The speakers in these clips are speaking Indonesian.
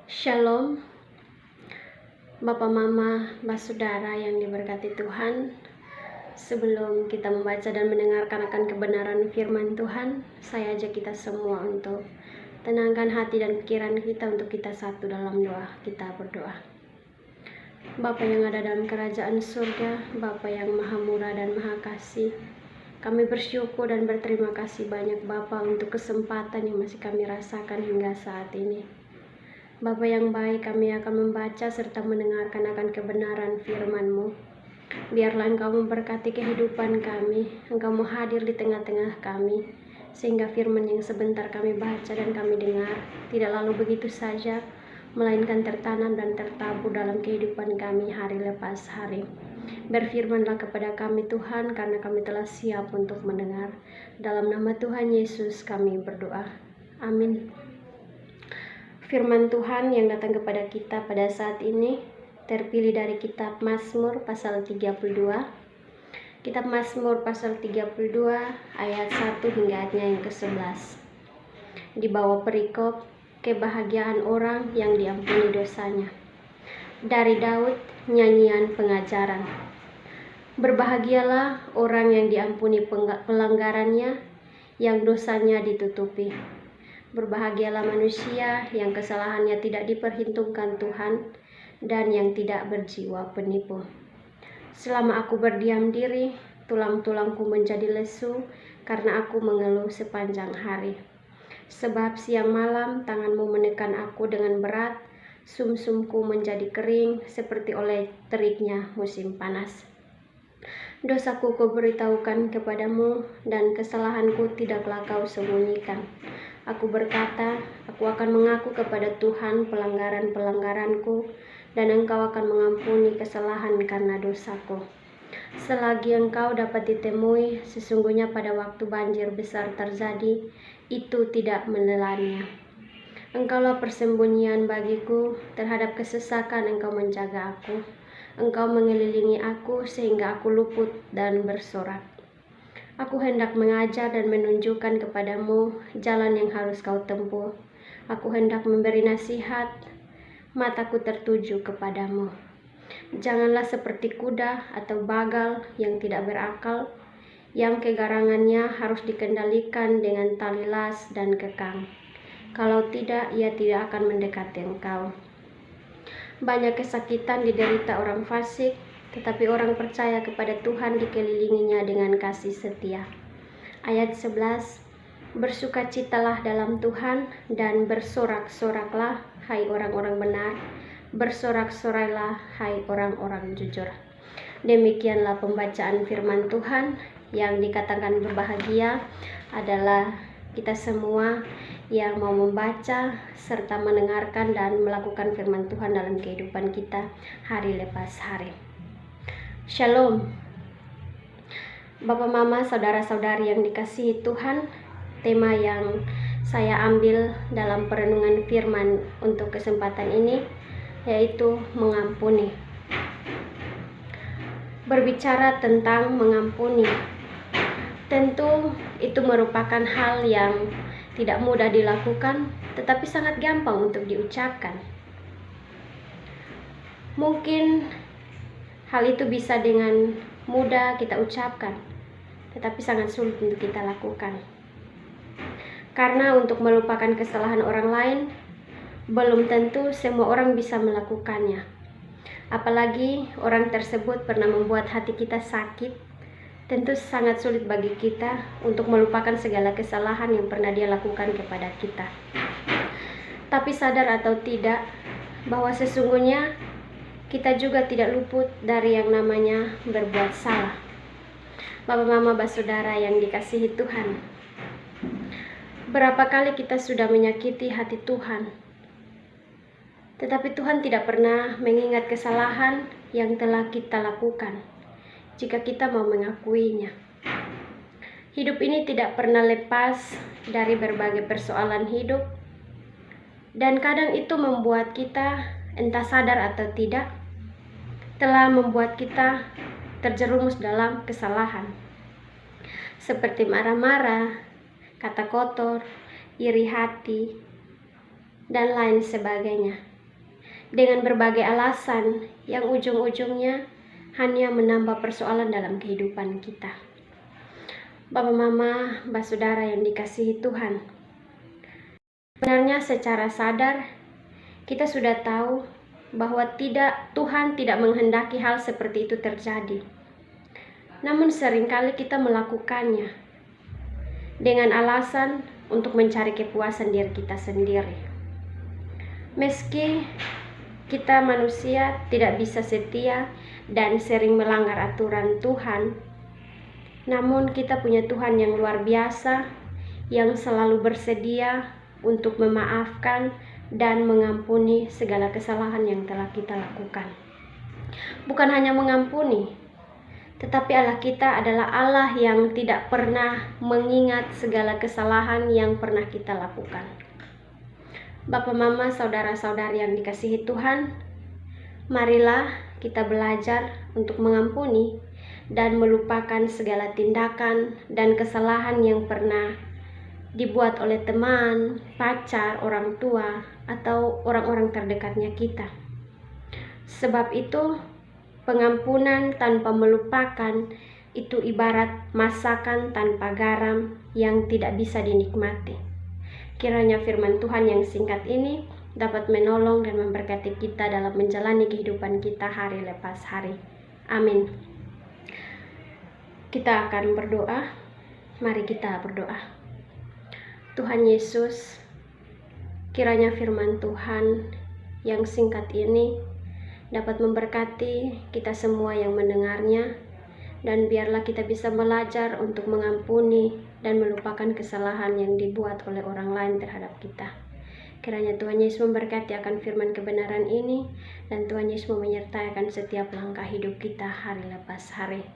Shalom, Bapak Mama, Mbak Saudara yang diberkati Tuhan. Sebelum kita membaca dan mendengarkan akan kebenaran firman Tuhan, saya ajak kita semua untuk tenangkan hati dan pikiran kita untuk kita satu dalam doa. Kita berdoa. Bapa yang ada dalam kerajaan surga, Bapa yang maha murah dan maha kasih, kami bersyukur dan berterima kasih banyak Bapa untuk kesempatan yang masih kami rasakan hingga saat ini. Bapa yang baik, kami akan membaca serta mendengarkan akan kebenaran firman-Mu. Biarlah Engkau memberkati kehidupan kami, Engkau mau hadir di tengah-tengah kami, sehingga firman yang sebentar kami baca dan kami dengar tidak lalu begitu saja, melainkan tertanam dan tertabur dalam kehidupan kami hari lepas hari. Berfirmanlah kepada kami Tuhan, karena kami telah siap untuk mendengar. Dalam nama Tuhan Yesus kami berdoa. Amin. Firman Tuhan yang datang kepada kita pada saat ini terpilih dari kitab Mazmur pasal 32. Kitab Mazmur pasal 32 ayat 1 hingga ayatnya yang ke-11. Di bawah perikop kebahagiaan orang yang diampuni dosanya. Dari Daud, nyanyian pengajaran. Berbahagialah orang yang diampuni pelanggarannya, yang dosanya ditutupi. Berbahagialah manusia yang kesalahannya tidak diperhitungkan Tuhan dan yang tidak berjiwa penipu. Selama aku berdiam diri, tulang-tulangku menjadi lesu karena aku mengeluh sepanjang hari. Sebab siang malam tanganmu menekan aku dengan berat, sumsumku menjadi kering seperti oleh teriknya musim panas. Dosaku kau beritahukan kepadamu, dan kesalahanku tidaklah kau sembunyikan. Aku berkata, aku akan mengaku kepada Tuhan pelanggaran-pelanggaranku, dan Engkau akan mengampuni kesalahan karena dosaku. Selagi Engkau dapat ditemui, sesungguhnya pada waktu banjir besar terjadi, itu tidak menelannya. Engkaulah persembunyian bagiku, terhadap kesesakan Engkau menjaga aku. Engkau mengelilingi aku sehingga aku luput dan bersorak. Aku hendak mengajar dan menunjukkan kepadamu jalan yang harus kau tempuh. Aku hendak memberi nasihat, mataku tertuju kepadamu. Janganlah seperti kuda atau bagal yang tidak berakal, yang kegarangannya harus dikendalikan dengan tali las dan kekang. Kalau tidak, ia tidak akan mendekati engkau. Banyak kesakitan diderita orang fasik, tetapi orang percaya kepada Tuhan dikelilinginya dengan kasih setia. Ayat 11, bersukacitalah dalam Tuhan dan bersorak-soraklah, hai orang-orang benar, bersorak-sorailah, hai orang-orang jujur. Demikianlah pembacaan firman Tuhan. Yang dikatakan berbahagia adalah kita semua yang mau membaca serta mendengarkan dan melakukan firman Tuhan dalam kehidupan kita hari lepas hari. Shalom, Bapak Mama, Saudara-saudari yang dikasihi Tuhan. Tema yang saya ambil dalam perenungan firman untuk kesempatan ini yaitu mengampuni. Berbicara tentang mengampuni, tentu itu merupakan hal yang tidak mudah dilakukan, tetapi sangat gampang untuk diucapkan. Mungkin hal itu bisa dengan mudah kita ucapkan, tetapi sangat sulit untuk kita lakukan. Karena untuk melupakan kesalahan orang lain, belum tentu semua orang bisa melakukannya. Apalagi orang tersebut pernah membuat hati kita sakit, tentu sangat sulit bagi kita untuk melupakan segala kesalahan yang pernah dia lakukan kepada kita. Tapi sadar atau tidak, bahwa sesungguhnya kita juga tidak luput dari yang namanya berbuat salah. Bapak Mama, Bapak Saudara yang dikasihi Tuhan, berapa kali kita sudah menyakiti hati Tuhan, tetapi Tuhan tidak pernah mengingat kesalahan yang telah kita lakukan jika kita mau mengakuinya. Hidup ini tidak pernah lepas dari berbagai persoalan hidup, dan kadang itu membuat kita, entah sadar atau tidak, telah membuat kita terjerumus dalam kesalahan. Seperti marah-marah, kata kotor, iri hati, dan lain sebagainya. dengan berbagai alasan yang ujung-ujungnya hanya menambah persoalan dalam kehidupan kita. Bapak, Mama, Mbak, Saudara yang dikasihi Tuhan, sebenarnya secara sadar kita sudah tahu bahwa Tuhan tidak menghendaki hal seperti itu terjadi. Namun seringkali kita melakukannya dengan alasan untuk mencari kepuasan diri kita sendiri. Meski kita manusia tidak bisa setia dan sering melanggar aturan Tuhan, namun kita punya Tuhan yang luar biasa, yang selalu bersedia untuk memaafkan dan mengampuni segala kesalahan yang telah kita lakukan. Bukan hanya mengampuni, tetapi Allah kita adalah Allah yang tidak pernah mengingat segala kesalahan yang pernah kita lakukan. Bapak, Mama, saudara-saudari yang dikasihi Tuhan, marilah kita belajar untuk mengampuni dan melupakan segala tindakan dan kesalahan yang pernah dibuat oleh teman, pacar, orang tua, atau orang-orang terdekatnya kita. Sebab itu, pengampunan tanpa melupakan itu ibarat masakan tanpa garam yang tidak bisa dinikmati. Kiranya firman Tuhan yang singkat ini dapat menolong dan memberkati kita dalam menjalani kehidupan kita hari lepas hari. Amin. Kita akan berdoa. Mari kita berdoa. Tuhan Yesus, kiranya firman Tuhan yang singkat ini dapat memberkati kita semua yang mendengarnya, dan biarlah kita bisa belajar untuk mengampuni dan melupakan kesalahan yang dibuat oleh orang lain terhadap kita. Kiranya Tuhan Yesus memberkati akan firman kebenaran ini, dan Tuhan Yesus menyertai akan setiap langkah hidup kita hari lepas hari.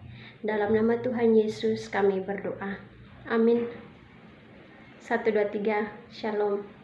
Dalam nama Tuhan Yesus kami berdoa. Amin. 1, 2, 3. Shalom.